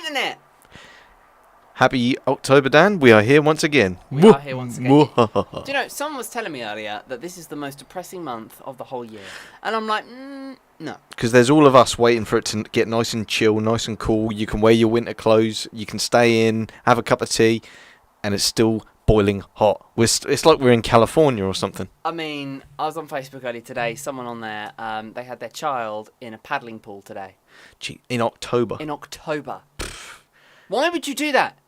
internet. Happy October, Dan. We are here once again. We are here once again. Do you know, someone was telling me earlier that this is the most depressing month of the whole year. And I'm like, no. Because there's all of us waiting for it to get nice and chill, nice and cool. You can wear your winter clothes, you can stay in, have a cup of tea, and it's still boiling hot. It's like we're in California or something. I mean, I was on Facebook earlier today. Someone on there, they had their child in a paddling pool today. Gee, in October. In October. Why would you do that?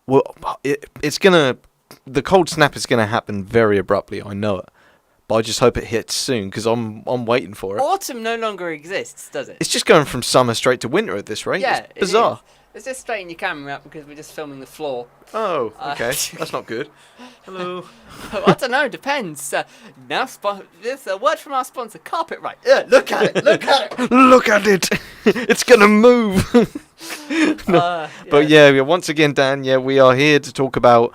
Well, the cold snap is gonna happen very abruptly. I know it, but I just hope it hits soon because I'm waiting for it. Autumn no longer exists, does it? It's just going from summer straight to winter at this rate. Yeah, it's bizarre. Let's just straighten your camera up because we're just filming the floor. Oh, okay, that's not good. Hello. I don't know. Depends. Now, there's a word from our sponsor, Carpet Right. Look at it. Look at it. Look at it. It's gonna move. No. But yeah, once again, Dan, we are here to talk about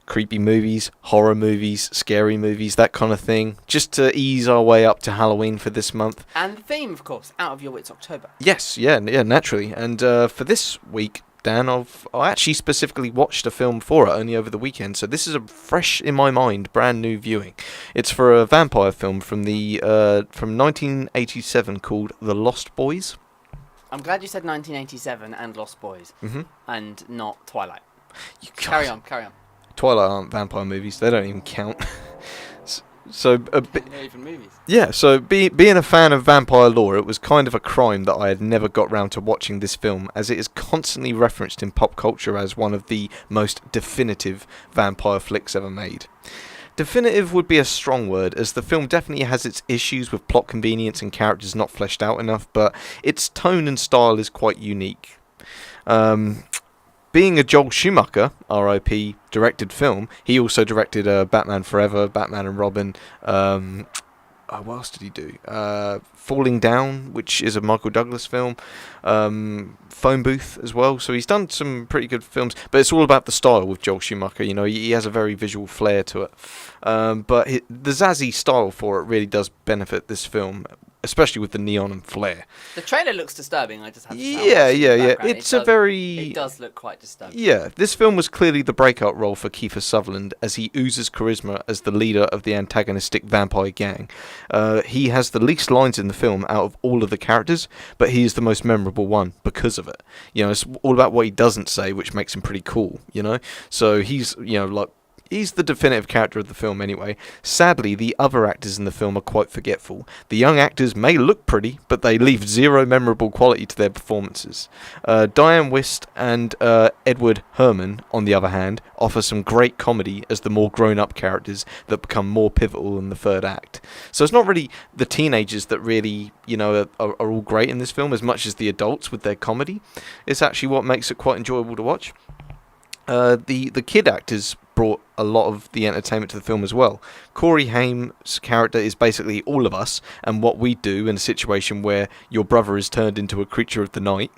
creepy movies, horror movies, scary movies, that kind of thing, just to ease our way up to Halloween for this month. And the theme, of course, Out of Your Wits October. Yes, yeah, naturally. And for this week, Dan, I actually specifically watched a film for it only over the weekend, so this is a fresh in my mind, brand new viewing. It's for a vampire film from 1987 called The Lost Boys. I'm glad you said 1987 and Lost Boys, and not Twilight. Carry on. Twilight aren't vampire movies; they don't even count. So not even movies. Yeah, so being a fan of vampire lore, it was kind of a crime that I had never got round to watching this film, as it is constantly referenced in pop culture as one of the most definitive vampire flicks ever made. Definitive would be a strong word, as the film definitely has its issues with plot convenience and characters not fleshed out enough, but its tone and style is quite unique. Being a Joel Schumacher, R.I.P., directed film, he also directed Batman Forever, Batman and Robin. What else did he do? Falling Down, which is a Michael Douglas film. Phone Booth as well. So he's done some pretty good films, but it's all about the style with Joel Schumacher. You know, he has a very visual flair to it. But the zazzy style for it really does benefit this film, especially with the neon and flare. The trailer looks disturbing, I just have to say. Yeah. It does look quite disturbing. Yeah, this film was clearly the breakout role for Kiefer Sutherland, as he oozes charisma as the leader of the antagonistic vampire gang. He has the least lines in the film out of all of the characters, but he is the most memorable one because of it. You know, it's all about what he doesn't say, which makes him pretty cool, you know? So he's the definitive character of the film anyway. Sadly, the other actors in the film are quite forgetful. The young actors may look pretty, but they leave zero memorable quality to their performances. Diane Wist and Edward Herrmann, on the other hand, offer some great comedy as the more grown-up characters that become more pivotal in the third act. So it's not really the teenagers that really, are all great in this film as much as the adults with their comedy. It's actually what makes it quite enjoyable to watch. The kid actors brought a lot of the entertainment to the film as well. Corey Haim's character is basically all of us and what we do in a situation where your brother is turned into a creature of the night.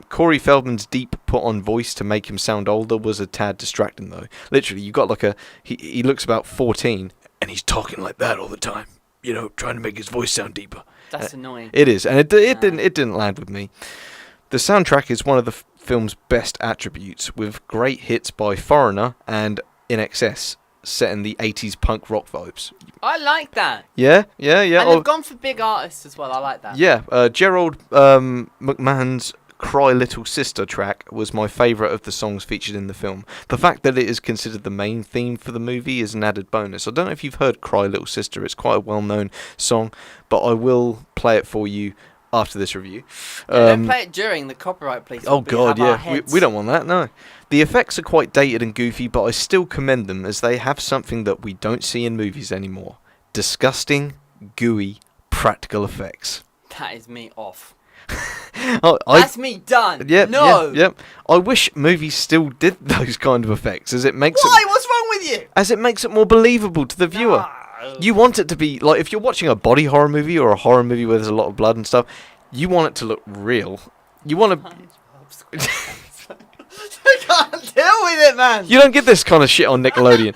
Corey Feldman's deep put-on voice to make him sound older was a tad distracting though. Literally, you got he looks about 14 and he's talking like that all the time. Trying to make his voice sound deeper. That's annoying. It is, and it didn't land with me. The soundtrack is one of the film's best attributes, with great hits by Foreigner and In Excess, set in the 80s punk rock vibes. I like that. Yeah. And they've gone for big artists as well. I like that. Yeah, Gerald McMahon's Cry Little Sister track was my favourite of the songs featured in the film. The fact that it is considered the main theme for the movie is an added bonus. I don't know if you've heard Cry Little Sister. It's quite a well-known song, but I will play it for you after this review. Don't play it during the copyright, please. Oh god, yeah. We don't want that, no. The effects are quite dated and goofy, but I still commend them as they have something that we don't see in movies anymore. Disgusting, gooey, practical effects. That is me off. That's me done. Yep, no. Yep. I wish movies still did those kind of effects, as it makes Why? What's wrong with you? As it makes it more believable to the viewer. No. You want it to be, like, if you're watching a body horror movie or a horror movie where there's a lot of blood and stuff, you want it to look real. You want to... I can't deal with it, man. You don't get this kind of shit on Nickelodeon.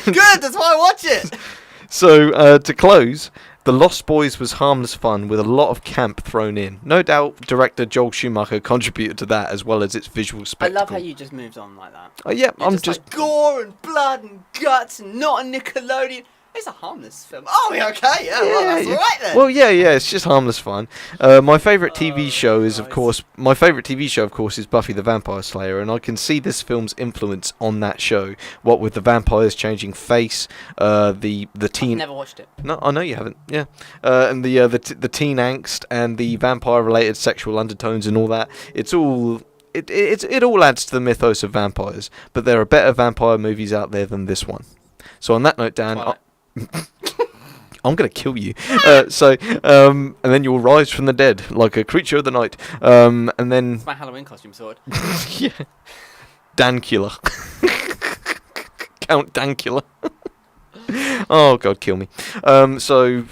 Good, that's why I watch it. So, to close, The Lost Boys was harmless fun with a lot of camp thrown in. No doubt director Joel Schumacher contributed to that as well as its visual I spectacle. love how you just moved on like that. Yeah, You're I'm just like, gore and blood and guts and not a Nickelodeon. It's a harmless film. Oh, okay, yeah, well, that's all right then. Well, yeah, it's just harmless fun. My favourite TV show is, of Christ. course, is Buffy the Vampire Slayer, and I can see this film's influence on that show. What with the vampires changing face, the teen. I've never watched it. No, I know you haven't. Yeah, and the teen angst and the vampire-related sexual undertones and all that. It all adds to the mythos of vampires. But there are better vampire movies out there than this one. So on that note, Dan. I'm gonna kill you. And then you'll rise from the dead like a creature of the night. And then It's my Halloween costume sword. yeah, Dankula, Count Dankula. Oh God, kill me. So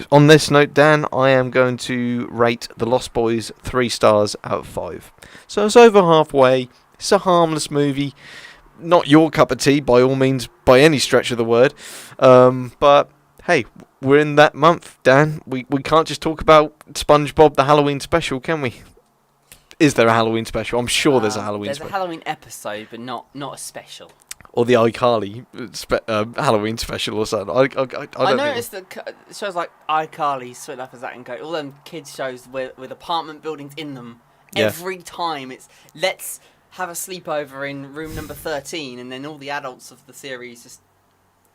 on this note, Dan, I am going to rate The Lost Boys 3 stars out of 5. So it's over halfway. It's a harmless movie. Not your cup of tea, by all means, by any stretch of the word. But hey, we're in that month, Dan. We can't just talk about SpongeBob the Halloween special, can we? Is there a Halloween special? I'm sure there's a Halloween special. There's a Halloween episode, but not a special. Or the iCarly Halloween special or something. I don't noticed that shows like iCarly, Sweet Life of Zack and Cody, all them kids shows with apartment buildings in them. Yeah. Every time it's let's have a sleepover in room number 13, and then all the adults of the series just,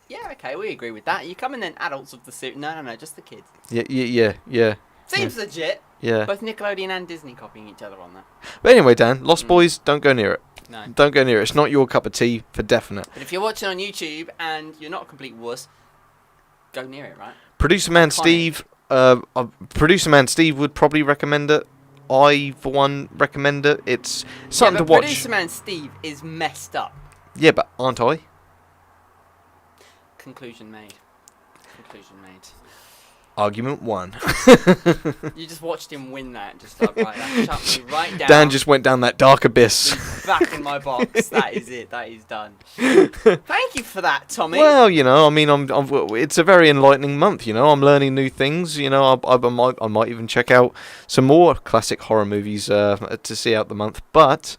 yeah, okay, we agree with that. You come in then adults of the series. No, just the kids. Yeah. Seems legit. Yeah. Both Nickelodeon and Disney copying each other on that. But anyway, Dan, Lost Boys, don't go near it. No. Don't go near it. It's not your cup of tea for definite. But if you're watching on YouTube and you're not a complete wuss, go near it, right? Producer man Steve would probably recommend it. I, for one, recommend it. It's something to watch. Producer man Steve is messed up. Yeah, but aren't I? Conclusion made. Argument 1. You just watched him win that. Just like, right, that shut me right down. Dan just went down that dark abyss. He's back in my box. That is it. That is done. Thank you for that, Tommy. Well, I mean, it's a very enlightening month. I'm learning new things. I might even check out some more classic horror movies to see out the month. But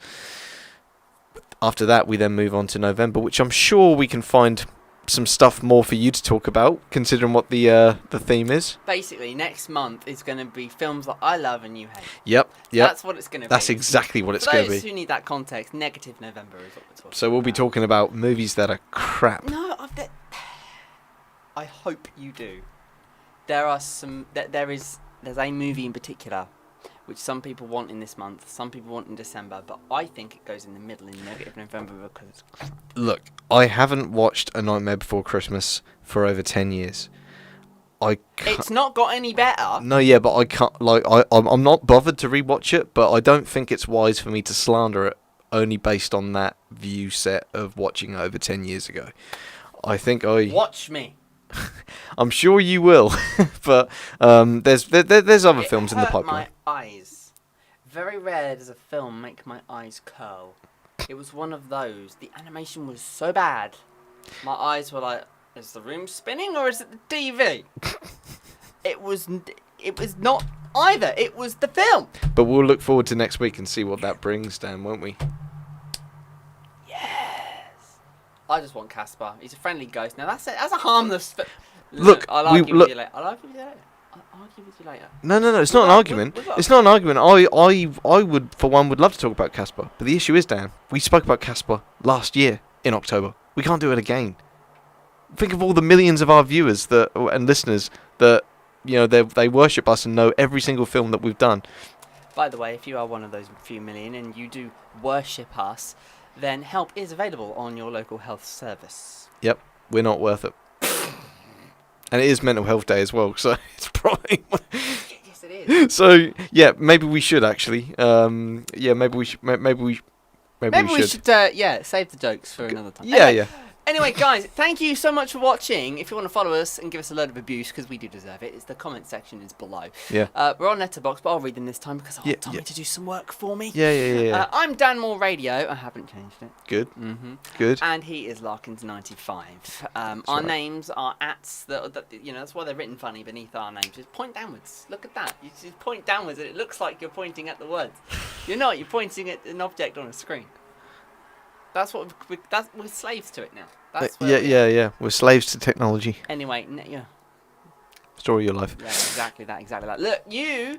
after that, we then move on to November, which I'm sure we can find some stuff more for you to talk about, considering what the theme is. Basically, next month is going to be films that I love and you hate. Yep. That's what it's going to be. That's exactly what it's going to be. For those who need that context, negative November is what we're talking about. So we'll be talking about movies that are crap. No, I hope you do. There are some. There's a movie in particular which some people want in this month, some people want in December, but I think it goes in the middle in negative November because it's crap. Look, I haven't watched A Nightmare Before Christmas for over 10 years. It's not got any better. No, yeah, but I can't. I'm not bothered to rewatch it, but I don't think it's wise for me to slander it only based on that view set of watching it over 10 years ago. I think Watch me. I'm sure you will, but there's other films in the pipeline. My eyes. Very rare does a film make my eyes curl. It was one of those. The animation was so bad. My eyes were like, is the room spinning or is it the TV? It was not either. It was the film. But we'll look forward to next week and see what that brings, Dan, won't we? Yes. I just want Casper. He's a friendly ghost. Now that's a harmless. Look, I'll argue with you later. I'll argue with you later. No. It's not an argument. It's not an argument. I would, for one, would love to talk about Casper. But the issue is, Dan, we spoke about Casper last year in October. We can't do it again. Think of all the millions of our viewers and listeners that they worship us and know every single film that we've done. By the way, if you are one of those few million and you do worship us, then help is available on your local health service. Yep, we're not worth it. And it is Mental Health Day as well, so it's probably... Yes, it is. So, yeah, maybe we should actually. Maybe we should. Maybe we should save the jokes for another time. Yeah, anyway, yeah. Anyway, guys, thank you so much for watching. If you want to follow us and give us a load of abuse, because we do deserve it, the comment section is below. Yeah. We're on Letterboxd, but I'll read them this time because I want Tommy yeah. to do some work for me. Yeah. I'm Dan Moore Radio. I haven't changed it. Good. Mm-hmm. Good. And he is Larkins95. Our right. names are ats. That's why they're written funny beneath our names. Just point downwards. Look at that. You just point downwards, and it looks like you're pointing at the words. You're not. You're pointing at an object on a screen. That's what we're slaves to it now. That's Yeah. We're slaves to technology. Anyway, yeah. Story of your life. Yeah, exactly that. Look, you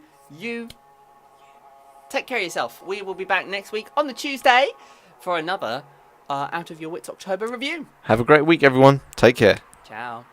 take care of yourself. We will be back next week on the Tuesday for another Out of Your Wits October review. Have a great week, everyone. Take care. Ciao.